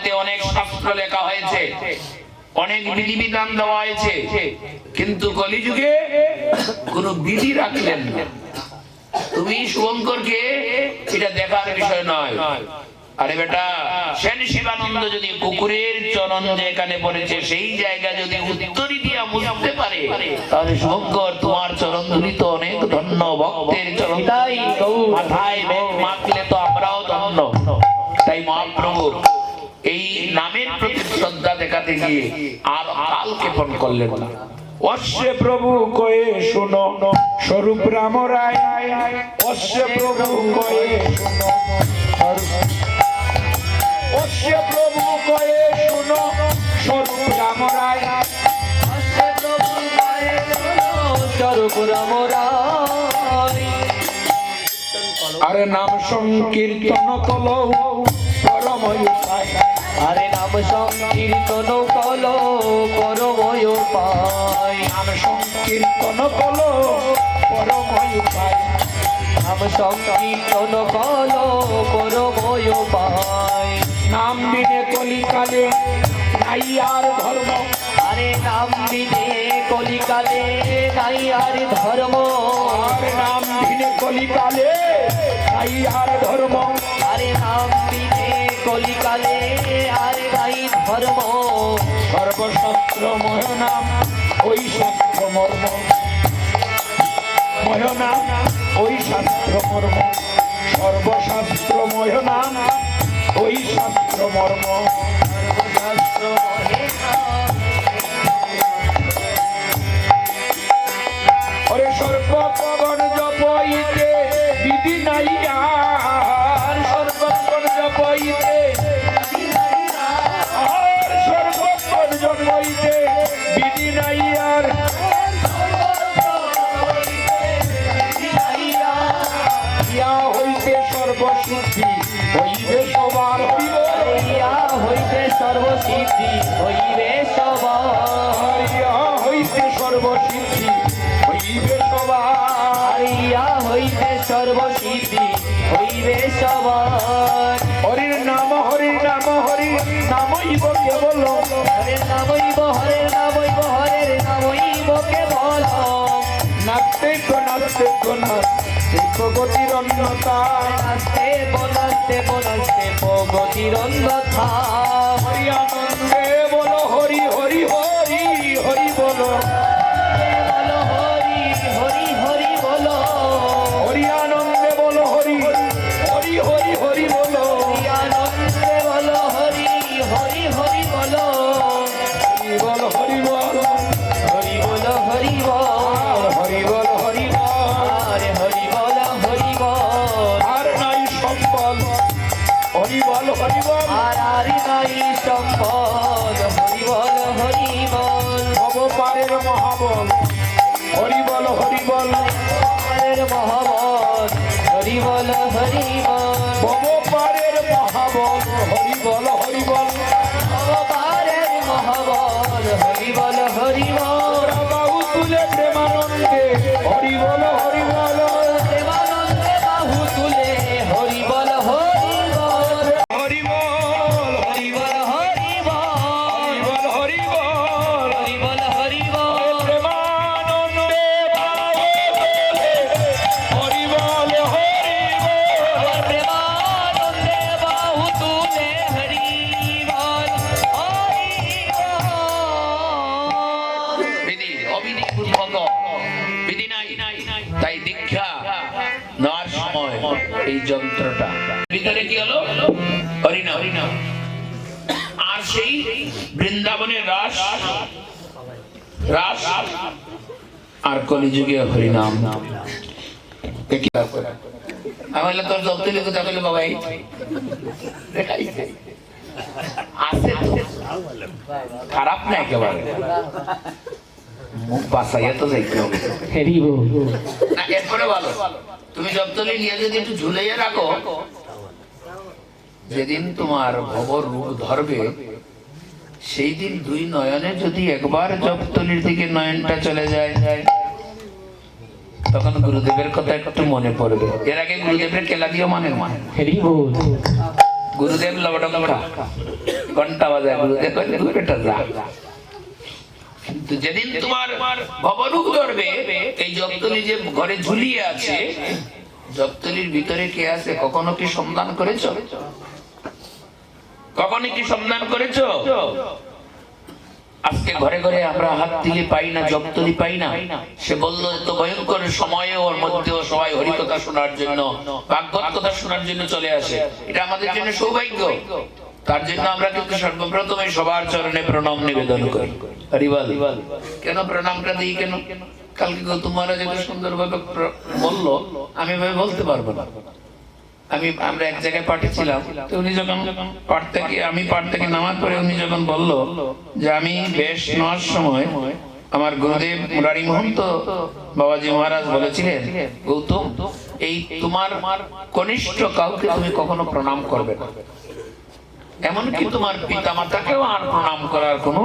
জগতে অনেক শাস্ত্র লেখা হয়েছে, অনেক বিধিবিধান দেওয়া হয়েছে, কিন্তু কলিযুগে কোনো বিধি রাখলেন না। তুমি শুভঙ্করকে এটা দেখার বিষয় নয়। আরে বেটা, সেন শিবানন্দ যদি কুকুরের চরণ যেখানে পড়েছে সেই জায়গা যদি উত্তরি দিয়া মুছতে পারে, তাহলে শুভঙ্কর তোমার চরণ ধুলি তো অনেক ধন্য। ভক্তের চরণ মাথায় মাখলে তো আমরাও ধন্য। তাই মহাপ্রভু এই নামের প্রতি শ্রদ্ধা দেখাতে গিয়ে আর কাল ক্ষেপণ করলেন না। অশ্বে প্রভু কয়ে শুনো স্বরূপ রাম রায়, অশ্বে প্রভু কয়ে শুনো, অশ্বে প্রভু কয়ে শুনো স্বরূপ রাম রায়, অশ্বে প্রভু কয়ে শুনো স্বরূপ রাম রায়। আরে নাম সংকীর্তন কলো পরময় উপায়, আরে নাম সংকীর্তন কলো পরময় উপায়, নাম সংকীর্তন কলো পরময় উপায়, নাম সংকীর্তন কলো পরময় উপায়। নাম বিনে কলিকালে নাই আর ধর্ম, আরে নাম বিনে কলিকালে নাই আর ধর্ম, আরে নাম বিনে কলিকালে নাই আর ধর্ম, আরে নাম বিনে কলিকালে আর নাই ধর্ম। সর্বশাস্ত্র ময় নাম ওই শাস্ত্র মর্ম, ময় নাম ওই শাস্ত্র মর্ম, সর্বশাস্ত্র ময় নাম ওই শাস্ত্র মর্ম। সর্বশাস্ত্র মহে নাম। ওরে সর্বপবন জপইতে বিধি নাই আর, সর্বপবন জপইতে আর, সর্বপবন জপইতে বিধি নাই আর, ইয়া হইতে সর্বসিদ্ধি হইবে সবার, ইয়া হইতে সর্বসিদ্ধি হইবে সবার, ইয়া হইতে সর্বসিদ্ধি হইবে সবার, ইয়া হইতে সর্বসিদ্ধি হইবে সবার। হরির নাম হরির নাম হরির নামইব কেবল, হরের নামইব হরের নামইব হরের নামইব কেবল, নাচতে গো নাচতে গো নাচতে গতির অন্যতা, নাচতে বনাচতে বনাচতে প্রগতির অন্যথা। হরি আনন্দে বলো হরি হরি হরি হরি বলো, বলো হরি হরি হরি বলো, হরি আনন্দে বলো হরি হরি হরি হরি বলো, আনন্দে বলো হরি হরি হরি বলো, হরি বল হরি বল, হরি বলো হরি বল, হরি বল হরি বল, আরে হরি বলো হরি বল, আর নাই সম্বল হরি বল হরি বল, আর আরে নাই সম্পদ হরি বল হরি বল, ভবপারের মহাবল হরি বল হরি বল, হরের মহাবল হরি বল হরি বল, ভবপারের মহাবল হরি বল হরি বল, ভগবানের মহাবল হরি বল হরি বল, বাহু তুলে প্রেমানন্দে হরি বল হরি বল, প্রেমানন্দে বাহু তুলে হরি বল হরি বল, হরি বল হরি বল হরি বল, হরি বল হরি বল, হরি বল হরি বল, প্রেমানন্দে বাহু তুলে হরি বল হরি বল, প্রেমানন্দে বাহু তুলে হরি বল হরি বল। বিধি অবিধি পূর্বক বিধি নাই, তাই দীক্ষা নেওয়ার সময় এই যন্ত্রটা ভিতরে কি হলো? হরিনাম। আর সেই বৃন্দাবনের রাস রাস আর কলিযুগে হরিনাম। আমি বললাম তোর জব তুলি কোথা বলে বাবা এই আছে তো, খারাপ না একেবারে, মুখ বাঁচাইয়া তো যাইতে হবে না। এরপরে ভালো তুমি জবতলি নিয়ে যদি একটু ঝুলাইয়া রাখো, যেদিন তোমার ভব রূপ ধরবে সেই দিন দুই নয়নে যদি একবার জবতলির দিকে নয়নটা চলে যায়, তখন গুরুদেবের কথা একটু মনে পড়বে। এর আগে গুরুদেবের কেলা দিও মানে গুরুদেব লবডঙ্কা ঘন্টা বাজায়, গুরুদেব বেটা যা। কিন্তু যেদিন তোমার ভবরূপ ধরবে, এই জগতলি যে ঘরে ঝুলিয়ে আছে, জগতলির ভিতরে কে আছে কখনো কি সন্ধান করেছো? কখনো কি সন্ধান করেছো? আজকে ঘরে ঘরে আমরা হাত দিলে পাই না, জগতলি পাই না। সে বললো এত ভয়ঙ্কর সময়ে ওর মধ্যেও সবাই হরিকথা শোনার জন্য, ভাগবত কথা শোনার জন্য চলে আসে। এটা আমাদের জন্য সৌভাগ্য। তার জন্য আমরা কিন্তু সর্বপ্রথমে সবার চরণে প্রণাম নিবেদন করি। হরিবল। কেন প্রণামটা দিই? কেন? কালকে গৌতম মহারাজ এত সুন্দর ভাবে বললো, আমি ভাবে বলতে পারবো না। আমরা এক জায়গায় পাঠিয়েছিলাম, তো উনি যখন আমি পাঠ থেকে নামার পরে উনি যখন বললো যে আমি বেশ নেওয়ার সময় আমার গুরুদেব মুরারি মহন্ত বাবাজি মহারাজ বলেছিলেন, গৌতম এই তোমার কনিষ্ঠ কাউকে তুমি কখনো প্রণাম করবে না, এমনকি তোমার পিতা মাতাকেও আর প্রণাম করার কোনো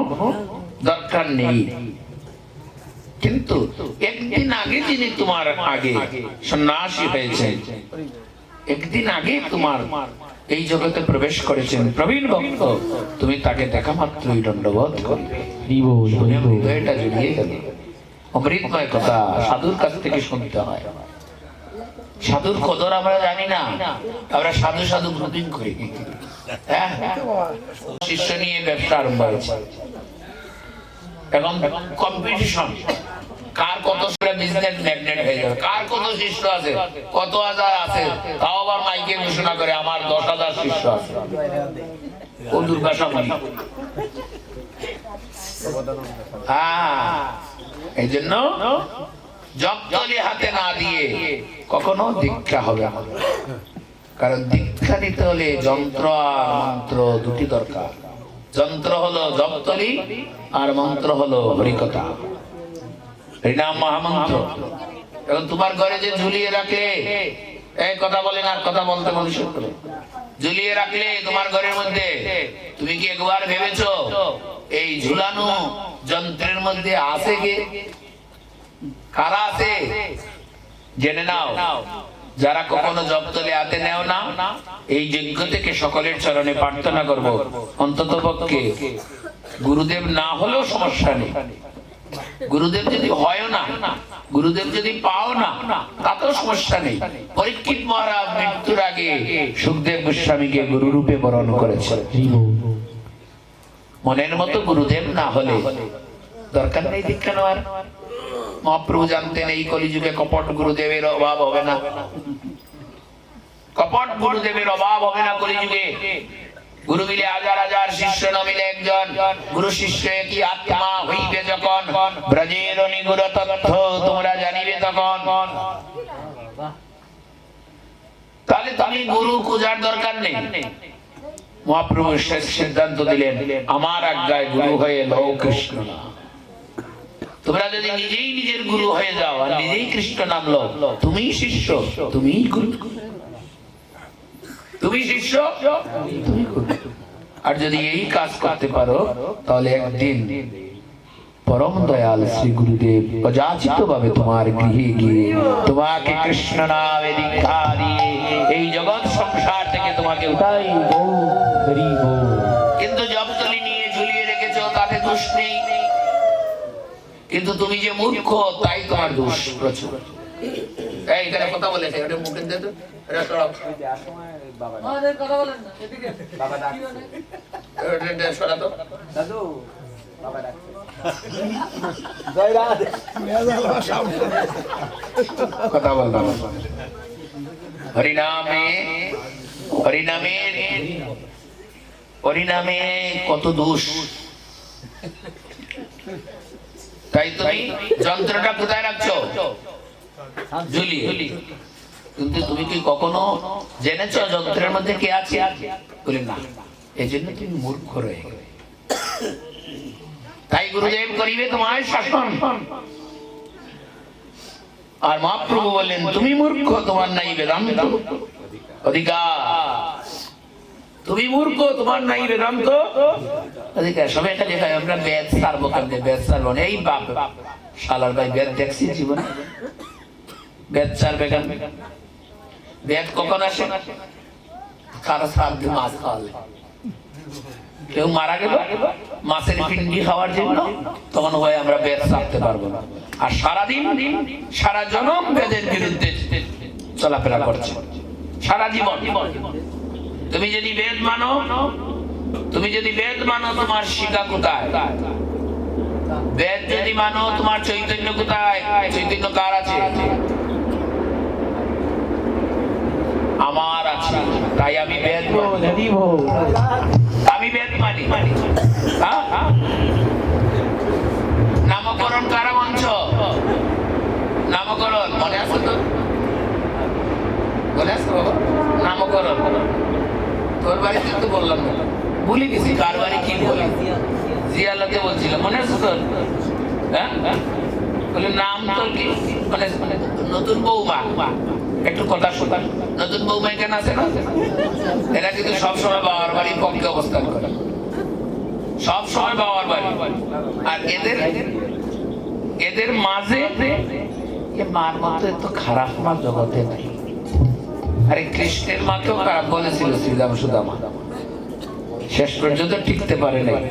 দরকার নেই। কিন্তু একদিন আগে যিনি তোমার আগে সন্ন্যাসী হয়েছেন, একদিন আগে তোমার এই জগতে প্রবেশ করেছেন প্রবীণ ভক্ত, তুমি তাকে দেখা মাত্রই দণ্ডবোধ করবে। হৃদয়টা জড়িয়ে গেল। অমৃতময় কথা সাধুর কাছ থেকে শুনতে হয়। সাধুর কদর আমরা জানি না, আমরা সাধু সাধু গ্রুপিং করি। হ্যাঁ, শিষ্য নিয়ে ব্যবসা আরম্ভ হয়েছে। এখন কম্পিটিশন, কার কত বিজনেস ম্যাগনেট হয়ে যাবে, কার কত শিষ্য আছে, কত হাজার আছে, তাও আবার মাইকে ঘোষণা করে আমার 10,000 শিষ্য আছে। ও দুর্গাশা বলি। হ্যাঁ, এই জন্য জপতলি হাতে না দিয়ে কখনো দীক্ষা হবে না। কারণ দীক্ষা নিতে হলে যন্ত্র আর মন্ত্র দুটি দরকার। যন্ত্র হলো জপতলি আর মন্ত্র হলো হরিকথা, হরিনাম মহামন্ত্র। এখন তোমার ঘরে যে ঝুলিয়ে রাখলে, এই কথা বলে না, কথা বলতে বলছো, ঝুলিয়ে রাখলে তোমার ঘরের মধ্যে, তুমি কি একবার ভেবেছো এই ঝুলানো যন্ত্রের মধ্যে আছে কে, কারা আছে? জেনে নাও। যারা কখনো জপতলে হাতে নেও না, এই যজ্ঞ থেকে সকলের চরণে প্রার্থনা করব, অন্তত পক্ষে গুরুদেব না হলেও সমস্যা নেই, গুরুদেব যদি হয় না, গুরুদেব যদি পাও না, তাতেও সমস্যা নেই। পরীক্ষিত মহারাজ মৃত্যুর আগে সুখদেব গোস্বামীকে গুরু রূপে বরণ করেছে। মনের মতো গুরুদেব না হলে দরকার নেই দীক্ষা নেওয়ার। মহাপ্রভু জানতেন এই কলিযুগে কপট গুরুদেবের অভাব হবে না, কপট গুরুদেবের অভাব হবে না কলিযুগে। গুরু মিলে হাজার হাজার, শিষ্য না মিলে একজন। গুরু শিষ্য একই আত্মা হইবে যখন, ব্রজের নিগুড় তথ্য তোমরা জানিবে তখন। তাহলে তুমি গুরু খোঁজার দরকার নেই। মহাপ্রভু সিদ্ধান্ত দিলেন, আমার আজ্ঞায় গুরু হয়ে লও কৃষ্ণ নাম। তোমরা যদি নিজেই নিজের গুরু হয়ে যাও আর নিজেই কৃষ্ণ নাম লও, তুমি শিষ্য, তুমি গুরু, তুমি শিষ্য, তুমি গুরু। আর যদি এই কাজ করতে পারো, তাহলে একদিন পরম দয়াল শ্রী গুরুদেব অযাচিত ভাবে তোমার গৃহে গিয়ে তোমাকে কৃষ্ণ নামে দীক্ষা দিয়ে এই জগৎ সংসার থেকে তোমাকে উঠাই। কিন্তু জপতলি নিয়ে ঝুলিয়ে রেখেছো, তাতে দোষ নেই। কিন্তু তুমি যে মূর্খ, তাই তোমার দোষ প্রচুর। এই এখানে কথা বলেছে, এটা মুখে দে তো, এটা সরাও। আমাদের কথা বলেন না, এদিকে বাবা ডাকছে, এটা সরা তো দাদু, বাবা ডাকছে। জয় রাধে, কথা বলবা। হরিনামে, হরিনামে, হরিনামে কত দোষ। তাই তুমি যন্ত্রটা কোথায় রাখছো? ঝুলিয়ে। কিন্তু তুমি কি কখনো জেনেছো যন্ত্রের মধ্যে কে আছে? বলে না, এই জন্য তুমি মূর্খ রয়ে গেলে। তাই গুরুদেব করিবে তোমার শাসন। আর মহাপ্রভু বললেন, তুমি মূর্খ, তোমার নাই বেদান্ত অধিকার। তুমি মূর্খ, তোমার নাই বেদান্ত অধিকার। সবাই একটা দেখায়, আমরা বেদ সারবো, কেমনে বেদ সারবো? এই বাপ শালার ভাই, বেদ দেখছি জীবনে? বেদ সারবে কেন? বেদ কখন আসে? কারো শ্রাদ্ধ মাছ খাওয়ালে, কেউ মারা গেল মাছের পিন্ডি খাওয়ার জন্য, তখন হয় আমরা বেদ চাপতে পারবো না। আর সারাদিন সারা জনম বেদের বিরুদ্ধে চলাফেরা করছে সারা জীবন। তুমি যদি বেদ মানো, তোমার শিক্ষা কোথায়? বেদ যদি মানো, তোমার চৈতন্য কোথায়? চৈতন্য কার আছে? আমার আছে। তাই আমি বেদ মানি। নামকরণ কারা মঞ্চ? নামকরণ মনে আছে তো? মনে আছে বাবা? নামকরণ তোর বাড়িতে তো বললাম না, ভুলে গেছি কার বাড়ি কি বলে। জিয়ালাতে বলছিল, মনে আছে তোর? হ্যাঁ, বলে নাম তোর কি? মানে নতুন বৌমা, একটু কথা শোনা। নতুন বৌমা এখানে আছে না? এরা কিন্তু সবসময় বাবার বাড়ির পক্ষে অবস্থান করে, সবসময় বাবার বাড়ি। আর এদের মাঝে মার মতো এত খারাপ মা জগতে নাই। আরে কৃষ্ণের মাকেও খারাপ বলেছিল শ্রীরাম সুদামা, শেষ পর্যন্ত টিকতে পারে নাই।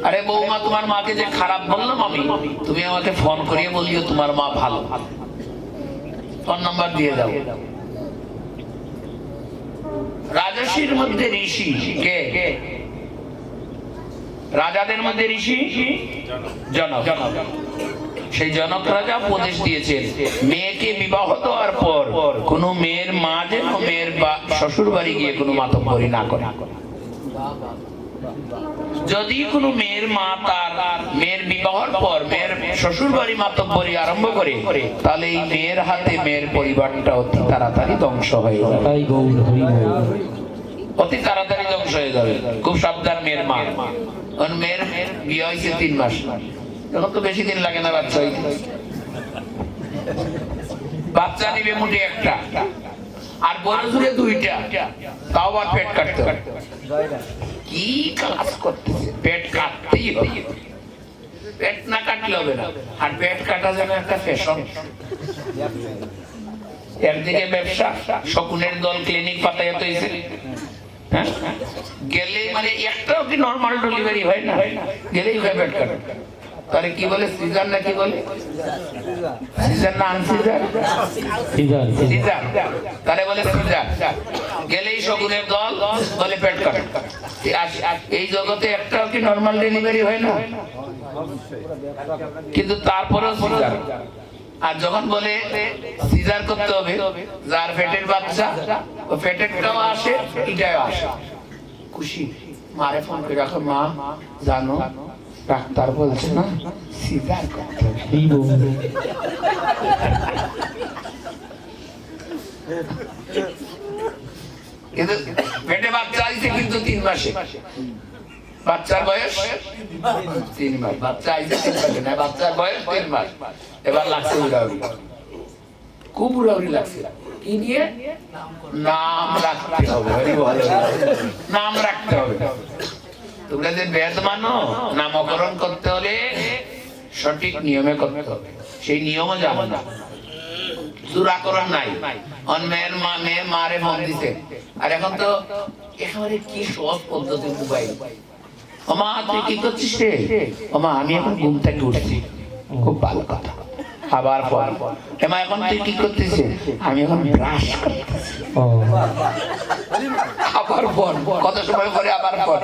আরে বৌমা, তোমার মাকে যে খারাপ বললাম আমি, তুমি আমাকে ফোন করিয়ে বলিও তোমার মা ভালো, ফোন নাম্বার দিয়ে দাও। রাজর্ষির মধ্যে ঋষি কে? রাজাদের মধ্যে ঋষি জনক। সেই জনক রাজা উপদেশ দিয়েছেন, মেয়েকে বিবাহ দেওয়ার পর কোন মেয়ের মা যেন মেয়ের শ্বশুর বাড়ি গিয়ে কোনো মাতব্বরি না করে। যদি কোনো মেয়ের মা তার মেয়ের বিবাহের পর মেয়ের শ্বশুর বাড়ি মাতব্বরি আরম্ভ করে, তাহলে এই মেয়ের হাতে মেয়ের পরিবারটা অতি তাড়াতাড়ি ধ্বংস হয়ে যাবে, অতি তাড়াতাড়ি ধ্বংস হয়ে যাবে। খুব সাবধান মেয়ের মা। মেয়ের বিয়ে হয়েছে 3 মাস, এখন তো বেশি দিন লাগে না বাচ্চা হইতে। বাচ্চা নিবে মুঠে একটা, আর বড় জুড়ে 2টা, তাও আবার পেট কাটতে হবে। কি কাজ করতেছে? পেট কাটতেই হবে, পেট না কাটলে হবে না। আর পেট কাটা যেন একটা ফ্যাশন। একদিকে ব্যবসা, শকুনের দল ক্লিনিক পাতায়াত হয়েছে, গেলে মানে একটাও কি নর্মাল ডেলিভারি হয় না? গেলেই হয় পেট কাটা। তাহলে কি বলে? সিজার না কি বলে? সিজার না আনসিজার? সিজার। তাহলে বলে সিজার। গেলেই শকুনের দল বলে পেট কাটা। এই জগতে একটাও কি নর্মাল ডেলিভারি হয় না? কিন্তু তারপরেও সিজার। আর যখন বলে সিজার করতে হবে, যার পেটের বাচ্চা, ও পেটেরটাও আসে, এটাও আসে, খুশি। মারে ফোন করে রাখো, মা জানো ডাক্তার বলছে না সিজার করতে হবে। কিন্তু পেটে বাচ্চা আইছে কিন্তু 3 মাসে, বাচ্চার বয়স 3 মাস। বাচ্চা আইছে 3 মাসে না, বাচ্চার বয়স 3 মাস। এবার লাগছে উড়াউড়ি, খুব উড়াউড়ি লাগছে। কি নিয়ে? নাম রাখতে হবে, নাম রাখতে হবে। তোমরা যে বেদ মানো, নামকরণ করতে হলে সঠিক নিয়মে করতে হবে, সেই নিয়মও জানো না, দুরাকরণ নাই। মেয়ের মারে মন দিতে। আর এখন তো একেবারে কি সহজ পদ্ধতি, মোবাইল। ওমা তুই কি করছিস রে? ওমা আমি এখন ঘুম থেকে উঠছি। খুব ভালো কথা। আবার পর এমা এখন তুই কি করতেছিস? আমি এখন ব্রাশ করতেছি। আবার পর কত সময় পরে আবার পর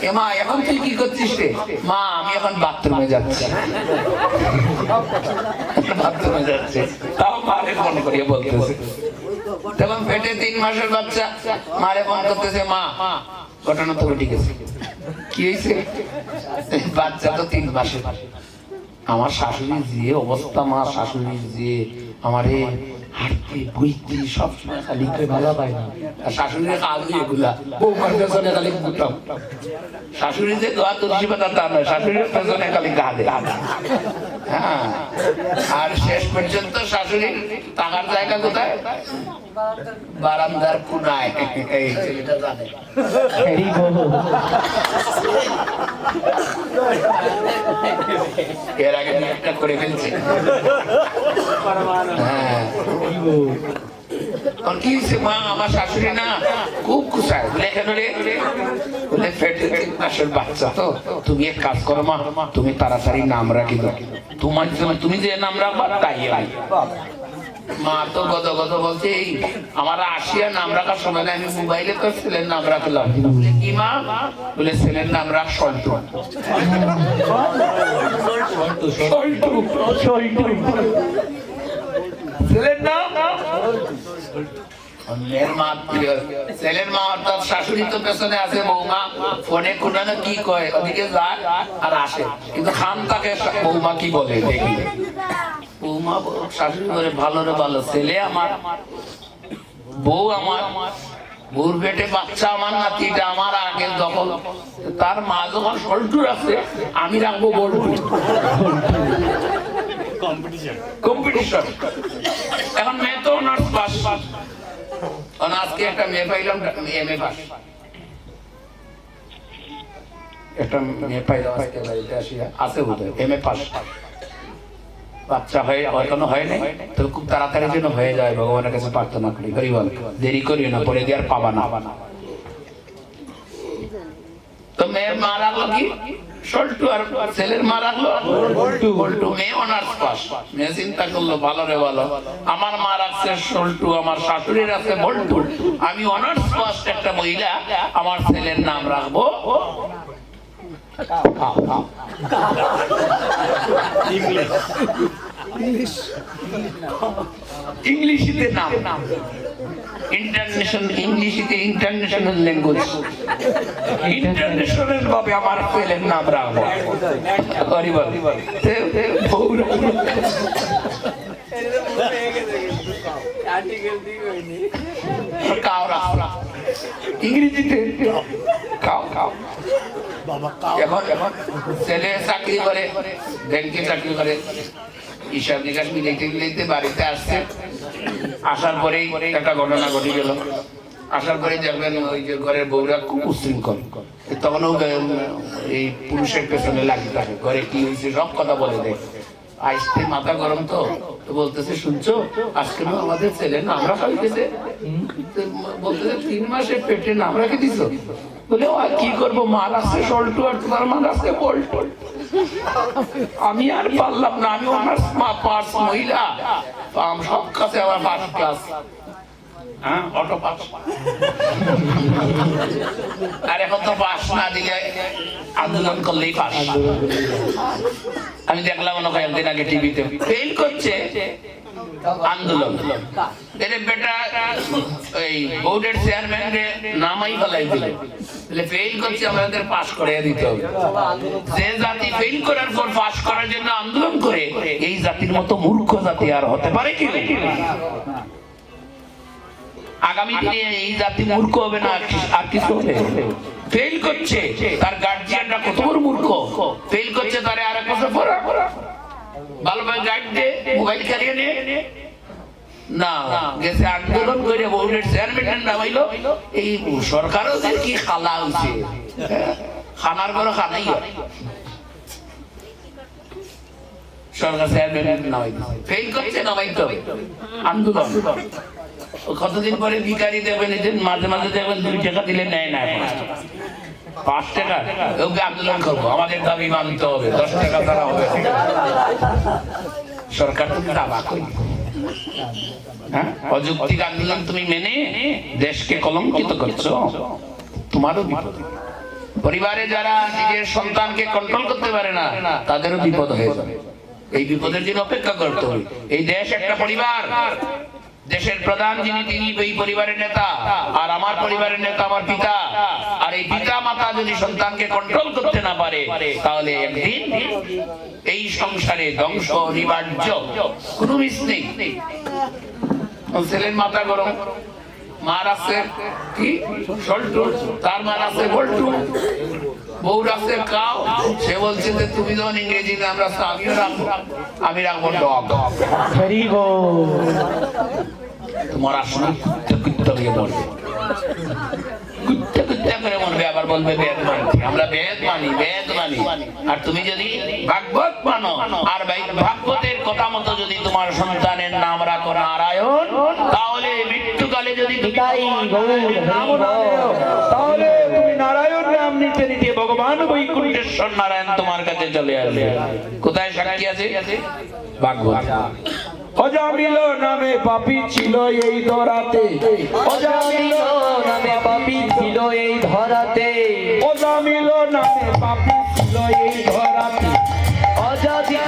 এমা এখন তুই কি করছিস রে? মা আমি এখন বাথরুমে যাচ্ছি। বাথরুমে যাচ্ছে, তাও মারে ফোন করিয়ে বলতেছে। তখন পেটে 3 মাসের বাচ্চা মারে ফোন করতেছে, মা ঘটনা তো ঠিক আছে। কি হয়েছে? বাচ্চা তো 3 মাসের। আমার শাশুড়ির যে অবস্থা, মা শাশুড়ির যে আমারে হাঁটতে বইতে সবসময় খালি ভালো পায় না। আর শাশুড়ির কাজ এগুলা, বৌমার পেছনে খালি ঘুরতাম। শাশুড়ি যে দোয়া তুলসী পাতা তা নয়, শাশুড়ির পেছনে খালি গা দে। হ্যাঁ, আর শেষ পর্যন্ত শাশুড়ি টাকার জায়গা কোথায়? বারান্দার কোনায়। এই ছেলেটা জানে। এর আগে একটা করে ফেলছে। হ্যাঁ, আর কি হয়েছে মা? আমার শাশুড়ি না খুব খুশায়, বলে কেন রে? বলে পেটে 3 মাসের বাচ্চা তো, তুমি এক কাজ করো মা, তুমি তাড়াতাড়ি নাম রাখি দাও, তোমার জন্য তুমি যে নাম রাখবা তাই হয়। মা তো গত বলছে এই আমার আসিয়া নাম রাখার সময় না, আমি মোবাইলে তো ছেলের নাম রাখলাম। বলে কি মা? বলে ছেলের নাম রাখ সল্টু। ছেলের নাম ছেলের মা অর্থাৎ শাশুড়ি তো পেছনে আছে, বৌমা ফোনে কোন না কি কয়, ওদিকে যায় আর আসে, কিন্তু খান তাকে বৌমা কি বলে দেখি। বৌমা শাশুড়ি বলে ভালো রে ভালো, ছেলে আমার, বউ আমার, বউর পেটে বাচ্চা আমার, নাতিটা আমার আগে দখল। তার মা যখন সল্টু রাখছে, আমি রাখবো বল্টু। কম্পিটিশন। এখন মেয়ে তো অনার্স পাস, আজকে একটা মেয়ে পাইলাম MA পাস, একটা মেয়ে পাইলাম আজকে বাড়িতে আসিয়া, আছে বোধহয় MA পাস, বাচ্চা হয়ে এখনো হয় নাই, তবে খুব তাড়াতাড়ি যেন হয়ে যায় ভগবানের কাছে প্রার্থনা করি। গরিবাল দেরি করিও না, পরে দিয়ে আর পাবা না। তো মেয়ের মা রাখলো কি সল্টু, আর ছেলের মা রাখলো বল্টু। মেয়ে অনার্স পাস, মেয়ে চিন্তা করলো ভালো রে ভালো, আমার মা রাখছে সল্টু, আমার শাশুড়ি রাখছে বল্টু, আমি অনার্স পাস একটা মহিলা, আমার ছেলের নাম রাখবো ইংলিশে নাম, ইন্টারন্যাশনাল ইংলিশে, ইন্টারন্যাশনাল ল্যাঙ্গুয়েজ, ইন্টারন্যাশনাল ভাবে আমার ছেলের নাম রাখবো। ইংরেজিতে এখন ছেলে চাকরি করে, ব্যাংকে চাকরি করে, হিসাব নিকাশ মিলাইতে বাড়িতে আসছে, আসার পরেই একটা ঘটনা ঘটে গেল। আসার পরে দেখবেন ওই যে ঘরের বউরা খুব উশৃঙ্খল, তখনও এই পুরুষের পেছনে লাগতে থাকে, ঘরে কি হয়েছে সব কথা বলে দেয়। আইসতে মাথা গরম তো বলতেছে, শুনছো আজকে আমাদের ছেলে নাম রাখা হইতেছে, বলতেছে 3 মাসের পেটে নাম রেখে দিছ। বলে কি করবো, মা রাখছে সল্টু আর তোমার মা রাখছে বল্টু। আমি আর পারলাম না, আমি আমার পাস মহিলা, সব কাছে আমার 5 ক্লাস, অটো পাস, আর এখন তো পাস না দিলে আন্দোলন করলেই পাস। আমি দেখলাম মনে হয় একদিন আগে টিভিতে ফেল করছে আন্দোলন, বেটা ওই বোর্ডের চেয়ারম্যান নামাই ফেলাই দিল, ফেল করছে, আমাদের পাস করে দিতে হবে। যে জাতি ফেল করার পর পাস করার জন্য আন্দোলন করে, এই জাতির মতো মূর্খ জাতি আর হতে পারে কি? আগামী দিনে এই জাতি মূর্খ হবে না, আর কিছু হবে? ফেল করছে, তার গার্জিয়ানরা কত বড় মূর্খ, ফেল করছে তারে আর এক বছর পড়া, ভালোভাবে গাইড দে, মোবাইল কারিয়ে নে না, গেছে আন্দোলন করে বোর্ডের চেয়ারম্যান নামাইলো। এই সরকারও যে কি খালা হইছে, খানার বড় খানাই হয়, সরকার চেয়ারম্যান নামাই ফেল করছে, নামাইতে হবে আন্দোলন। কতদিন পরে ভিখারি দেবেন, মাঝে মাঝে দেখবেন 2 টাকা দিলে নেয় না, 5 টাকা, ওকে আন্দোলন করবো, আমাদের দাবি মানতে হবে, 10 টাকা দ্বারা হবে। সরকার তুমি দাবা করি, অযৌক্তিক আন্দোলন তুমি মেনে দেশকে কলঙ্কিত করছো, তোমারও বিপদ। পরিবারে যারা নিজের সন্তানকে কন্ট্রোল করতে পারে না, তাদেরও বিপদ হয়ে যাবে। এই বিপদের জন্য অপেক্ষা করতে হবে। এই দেশ একটা পরিবার, দেশের প্রধান যিনি তিনি এই পরিবারের নেতা, আর আমার পরিবারের নেতা আমার পিতা। আর এই পিতা মাতা যদি সন্তানকে কন্ট্রোল করতে না পারে, তাহলে একদিন এই সংসারে ধ্বংস অনিবার্য, কোনো মিস নেই। ছেলের মাথা গরম, মার আছে কি সল্টু, তার মার আছে বল্টু, বউ রাখছে কাউ। সে বলছে যে তুমি যখন ইংরেজি নাম রাখছো, আমিও রাখবো, আমি রাখবো ডগ। তোমার আসলে কুত্তা দিয়ে মরবে, কুত্তা করে মরবে, আবার বলবে বেদ মানছি, আমরা বেদ মানি, বেদ মানি। আর তুমি যদি ভাগবত মানো, আর ভাগবতের কথা মতো যদি তোমার সন্তানের নাম রাখো নারায়ণ, তাহলে মৃত্যুকালে কালে যদি তুমি নিতাই গৌর নাম না নেও, তাহলে তুমি নারায়ণ নাম নিতে নিতে ভগবান বৈকুণ্ঠেশ্বর নারায়ণ তোমার কাছে চলে আসবে। কোথায় সাক্ষী আছে? ভাগবত। অজামিল নামে পাপী ছিল এই ধরাতে, অজামিল নামে পাপী ছিল এই ধরাতে, অজামিল নামে পাপী ছিল এই ধরাতে, অজামিল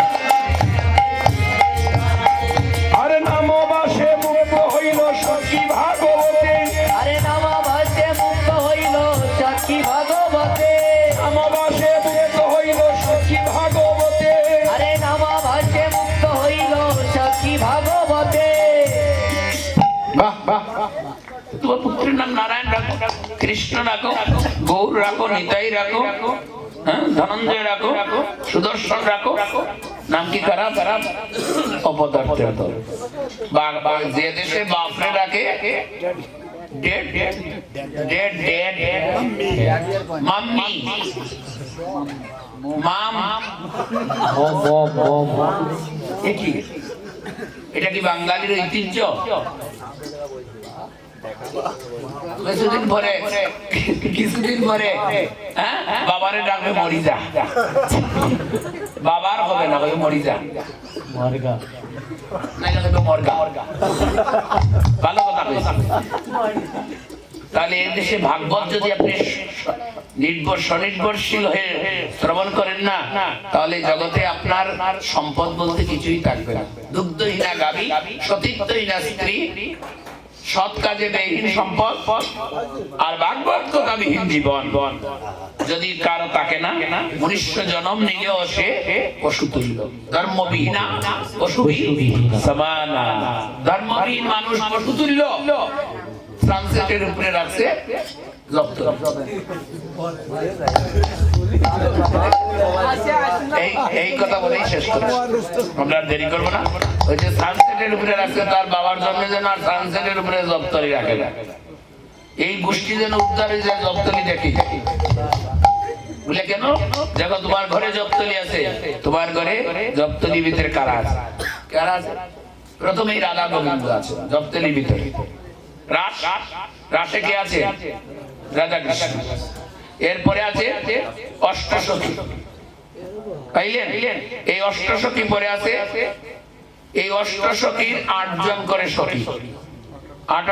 আরে নামবাসে মুক্ত হইল সখী ভাগবতে, আরে নামাবাসে মুক্ত হইল সাক্ষী ভাগবতে, নামবাসে মুক্ত হইল সখী ভাগবতে। আরে নামাবাসে মুক্ত হইল সাক্ষী ভাগবতে। বাহ বাহ। তোমার পুত্রের নাম নারায়ণ রাখো, কৃষ্ণ রাখো, গৌর রাখো, নিতাই রাখো, হ্যাঁ, ধনঞ্জয় রাখো, সুদর্শন রাখো। নাম কি খারাপ? অপদার্থের দল। যে দেশে বাপরে রাখে dead dead dead dead mummy mum. এটা কি বাঙালির ঐতিহ্য? কিছুদিন পরে হ্যাঁ বাবারে ডাকবে মরিজা। বাবার হবে না, মরিজা। ভালো কথা কইছি। তাহলে এই দেশে ভাগবত যদি আপনি স্বনির্ভরশীল হয়ে শ্রবণ করেন না, তাহলে জগতে আপনার সম্পদ বলতে কিছুই থাকবে না। দুগ্ধহীনা গাভী, সতীত্বহীনা স্ত্রী, সৎ কাজে ব্যয়হীন সম্পদ, আর ভাগবত কথাবিহীন জীবন। যদি কারো তাকে না, মনুষ্য জন্ম নিলেও সে পশু তুল্য। ধর্মবিহীনা পশুবিহীন সমানা। ধর্মবিহীন মানুষ পশু তুল্য। সানসেটের উপরে রাখছে জব্দ। এই কথা বলেই শেষ করবো, আমরা দেরি করবো না। ওই যে সানসেটের উপরে রাখছে তার বাবার জন্য যেন আর সানসেটের উপরে জব্দলি রাখে না। এই গোষ্ঠী যেন উদ্ধার হয়ে যায়, জব্দলি দেখি বলে কেন? দেখো তোমার ঘরে জব্দলি আছে, তোমার ঘরে জব্দলি ভিতরে কারা আছে? কারা আছে? প্রথমেই রাধা গোবিন্দ আছে জব্দলি ভিতরে। রাস, রাসে কে আছে? রাধা কৃষ্ণ। এরপরে আছে অষ্টসখী, পাইলেন? এই অষ্টসখী পরে আছে, এই অষ্টসখীর 8 জন করে সখী। 8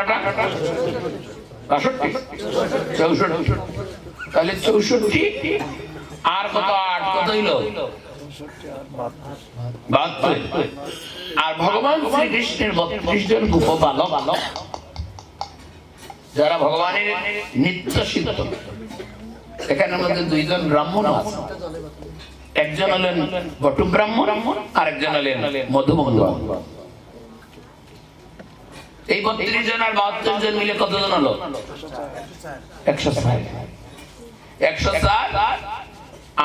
62 64, তাহলে 64 আর কত? 8 কত হইল? 72। আর ভগবান শ্রীকৃষ্ণের 32 জন গোপবালক, যারা ভগবানের নিত্য সিদ্ধ। এখানের মধ্যে 2 জন ব্রাহ্মণ আছে, একজন হলেন বটু ব্রাহ্মণ, আর একজন হলেন মধুমঙ্গ। এই 32 জন আর 72 জন মিলে কতজন হলো? 160। 160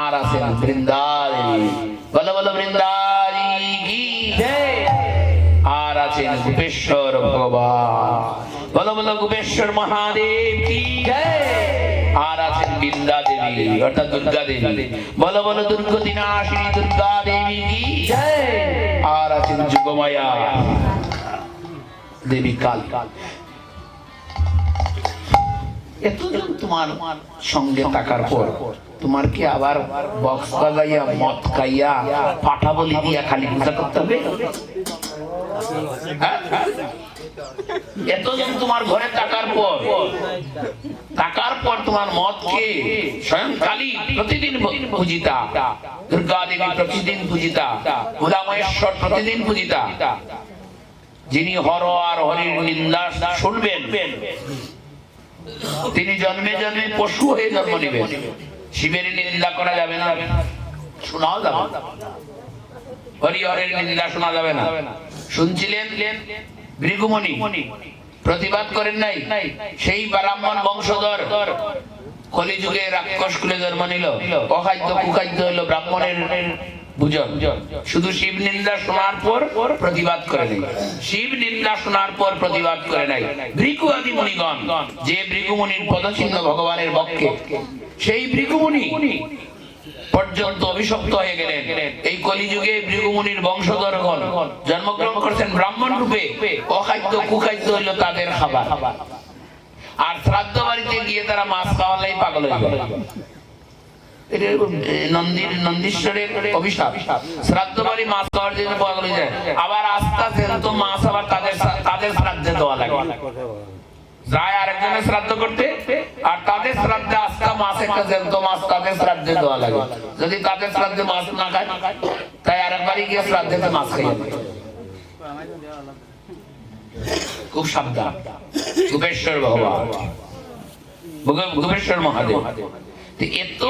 আর আছেন বৃন্দাবনী। বলো বলো বৃন্দাবনী কি জয়। আর আছেন গোপেশ্বর ভগবান। বলো বলো গোপেশ্বর মহাদেব কি জয়। আর আছেন বিদ্যা দেবী অর্থাৎ দুর্গা দেবী। বলো বলো দুর্গতি নাশিনী দুর্গা দেবী কি জয়। আর আছেন যুগমায়া দেবী কাল। এতজন তোমার সঙ্গে থাকার পর তোমার কি আবার বক্স বাজাইয়া মদ খাইয়া পাঠা বলি দিয়া খালি পূজা করতে হবে? এতজন তোমার ঘরে থাকার পর তোমার মদ খেয়ে স্বয়ং কালী প্রতিদিন পূজিতা, দুর্গা দেবী প্রতিদিন পূজিতা, ভোলা মহেশ্বর প্রতিদিন পূজিতা। যিনি হর আর হরির নিন্দা শুনবেন তিনি জন্মে জন্মে পশু হয়ে জন্ম নেবেন। শিবের নিন্দা করা যাবে না, শোনাও যাবে না। হরিহরের নিন্দা শোনা যাবে না। শুনছিলেন ভৃগুমুনি প্রতিবাদ করেন নাই? সেই ব্রাহ্মণ বংশধর কলিযুগে রাক্ষস কুলে জন্ম নিল, অখাদ্য কুখাদ্য হলো ব্রাহ্মণের ভোজন। শুধু শিব নিন্দা শোনার পর প্রতিবাদ করে নাই। শিব নিন্দা শোনার পর প্রতিবাদ করে নাই। ভৃগু আদি মুনিগণ, যে ভৃগুমুনির পদচিহ্ন ভগবানের বক্ষে, সেই ভৃগুমুনি পর্যন্ত অভিশপ্ত হয়ে গেলেন। এই কলিযুগে ভৃগুমুনির বংশধরগণ জন্মগ্রহণ করেছেন ব্রাহ্মণ রূপে। অখাদ্য কুখাদ্য হইল তাদের খাবার। আর শ্রাদ্ধ বাড়িতে গিয়ে তারা মাছ খাওয়ালেই পাগল হয়ে গেল। নন্দীশ্বরের অভিশাপ। শ্রাদ্ধ বাড়ি মাছ খাওয়ার জন্য পাগল হয়ে যায়। আবার আস্তে আস্তে তো মাছ আবার তাদের শ্রাদ্ধে দেওয়া লাগে। যায় আরেকজনের শ্রাদ্ধ করতে, আর তাদের শ্রাদ্ধে আস্থা মাছ একটা জ্যান্ত মাছ তাদের শ্রাদ্ধে দেওয়া লাগে। যদি তাদের শ্রাদ্ধে মাছ না খায়, তাই আরেকবারই গিয়ে শ্রাদ্ধেতে মাছ খাই। খুব সাবধান। গুপেশ্বর ভগবান, গুপেশ্বর মহাদেব। এত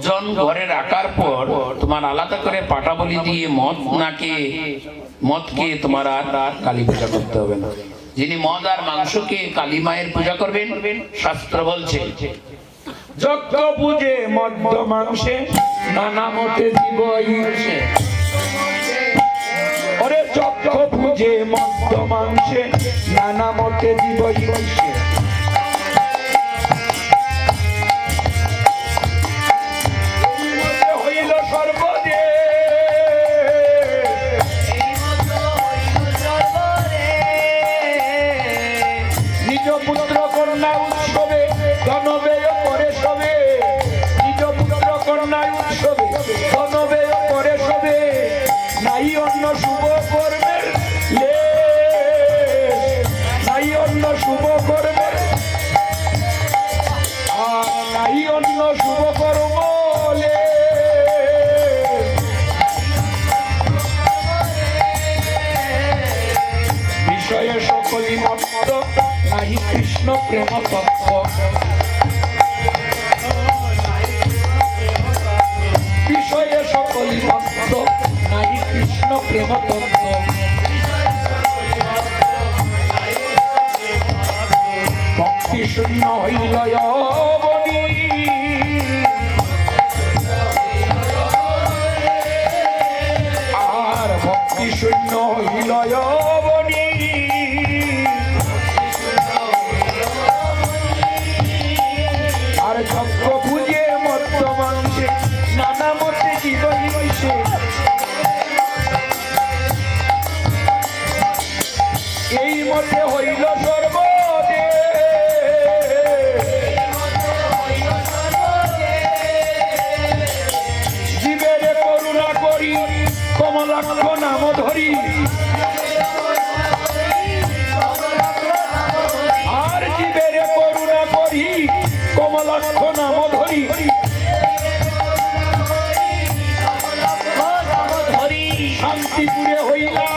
জন ঘরে রাখার পর তোমার আলাদা করে পাটা বলি দিয়ে মদ খেয়ে তোমার আর কালী পূজা করতে হবে না। যিনি মদ আর মাংসকে কালী মায়ের পূজা করবেন, শাস্ত্র বলছে যজ্ঞ পূজে মদ্য মাংসে নানা মতে জীব ইচ্ছে। ওরে যজ্ঞ পূজে মদ্য মাংসে নানা মতে জীব ইচ্ছে। হইল সর্বদে নিজ পুত্র কন্যা উৎসবে ধনব্যয় করে সবে। নিজ পুত্র কন্যা উৎসবে ধনব্যয় করে সবে। নাই অন্য শুভ কর্মের লেশ, নাই অন্য শুভ কর্মের, আর নাই অন্য শুভ কর্ম লেশ। বিষয়ে সকলি মত্ত নাহি কৃষ্ণ প্রেম তত্ত্ব। বিষয়ে সকলি মত্ত নাহি কৃষ্ণ প্রেম তত্ত্ব। ভক্তি শূন্য হইল অবনী, আর ভক্তি শূন্য হইল অবনী। আর যজ্ঞ পূজে মদ্য মাংসে নানা মতে জীব হইছে। এই মতে হইল সর্বদে জীবের করুণা করি কমলাক্ষ নাম ধরি। আর জীবের করুণা করি কমলাক্ষ নাম ধরি। শান্তিপুরে হইলা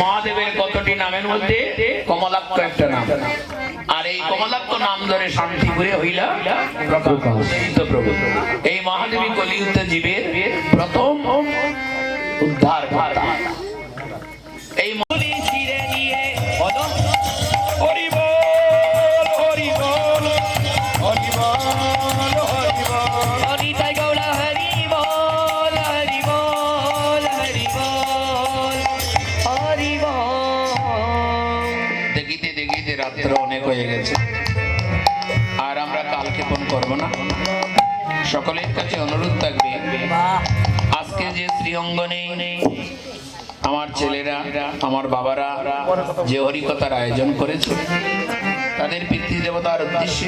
মহাদেবের কতটি নামের মধ্যে কমলাক্ষ একটা নাম। আর এই কমলাক্ষ নাম ধরে শান্তিপুরে হইলা প্রভু। এই মহাদেবী কলিযুগ জীবের প্রথম উদ্ধার কর্তা। এই হরি বল হরি বল হরি বল হরি বল। দেখিতে দেখিতে রাত্র অনেক হয়ে গেছে, আর আমরা কালক্ষেপণ করব না। সকলের কাছে অনুরোধ থাকবে, আজকে যে শ্রীঅঙ্গনে আমার ছেলেরা, আমার বাবারা যে হরিকথার আয়োজন করেছে, তাদের পিতৃদেবতার উদ্দেশ্যে